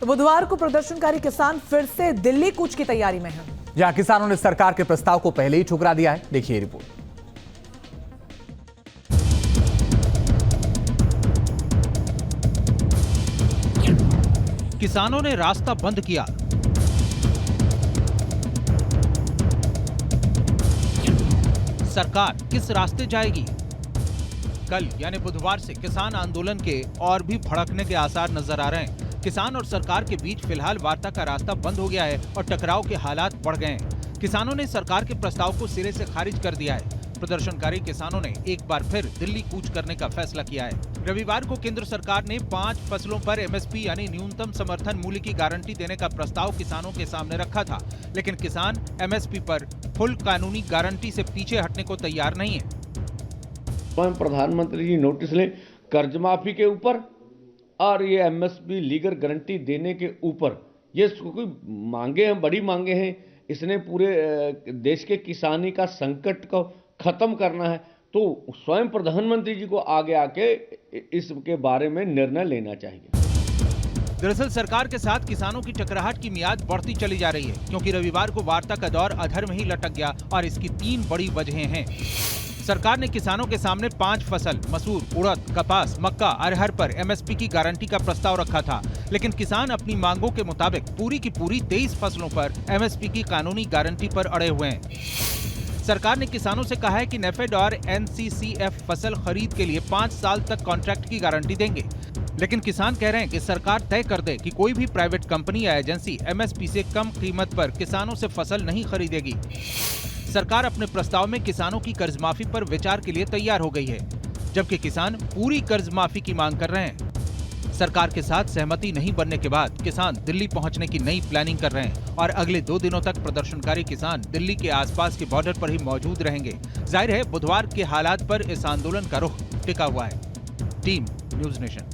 तो बुधवार को प्रदर्शनकारी किसान फिर से दिल्ली कूच की तैयारी में हैं। जहां किसानों ने सरकार के प्रस्ताव को पहले ही ठुकरा दिया है। देखिए रिपोर्ट। किसानों ने रास्ता बंद किया। सरकार किस रास्ते जाएगी? कल यानी बुधवार से किसान आंदोलन के और भी भड़कने के आसार नजर आ रहे हैं। किसान और सरकार के बीच फिलहाल वार्ता का रास्ता बंद हो गया है और टकराव के हालात बढ़ गए हैं। किसानों ने सरकार के प्रस्ताव को सिरे से खारिज कर दिया है। प्रदर्शनकारी किसानों ने एक बार फिर दिल्ली कूच करने का फैसला किया है। रविवार को केंद्र सरकार ने 5 फसलों पर एमएसपी यानी न्यूनतम समर्थन मूल्य की गारंटी देने का प्रस्ताव किसानों के सामने रखा था, लेकिन किसान एमएसपी पर फुल कानूनी गारंटी से पीछे हटने को तैयार नहीं है। स्वयं प्रधानमंत्री जी नोटिस लें कर्ज माफी के ऊपर और ये एमएसपी लीगल गारंटी देने के ऊपर। ये कोई मांगे हैं, बड़ी मांगे हैं। इसने पूरे देश के किसानी का संकट को खत्म करना है, तो स्वयं प्रधानमंत्री जी को आगे आके इसके बारे में निर्णय लेना चाहिए। दरअसल सरकार के साथ किसानों की टकराहट की मियाद बढ़ती चली जा रही है, क्योंकि रविवार को वार्ता का दौर अधर में ही लटक गया और इसकी 3 बड़ी वजहें हैं। सरकार ने किसानों के सामने 5 फसल मसूर, उड़द, कपास, मक्का, अरहर पर एमएसपी की गारंटी का प्रस्ताव रखा था, लेकिन किसान अपनी मांगों के मुताबिक पूरी की पूरी 23 फसलों पर एमएसपी की कानूनी गारंटी पर अड़े हुए हैं। सरकार ने किसानों से कहा है कि नेफेड और एनसीसीएफ फसल खरीद के लिए 5 साल तक कॉन्ट्रैक्ट की गारंटी देंगे, लेकिन किसान कह रहे हैं कि सरकार तय कर दे कि कोई भी प्राइवेट कंपनी या एजेंसी एमएसपी से कम कीमत पर किसानों से फसल नहीं खरीदेगी। सरकार अपने प्रस्ताव में किसानों की कर्ज माफी पर विचार के लिए तैयार हो गई है, जबकि किसान पूरी कर्ज माफी की मांग कर रहे हैं। सरकार के साथ सहमति नहीं बनने के बाद किसान दिल्ली पहुंचने की नई प्लानिंग कर रहे हैं और अगले 2 दिनों तक प्रदर्शनकारी किसान दिल्ली के आसपास के बॉर्डर पर ही मौजूद रहेंगे। जाहिर है बुधवार के हालात पर इस आंदोलन का रुख टिका हुआ है। Team news nation.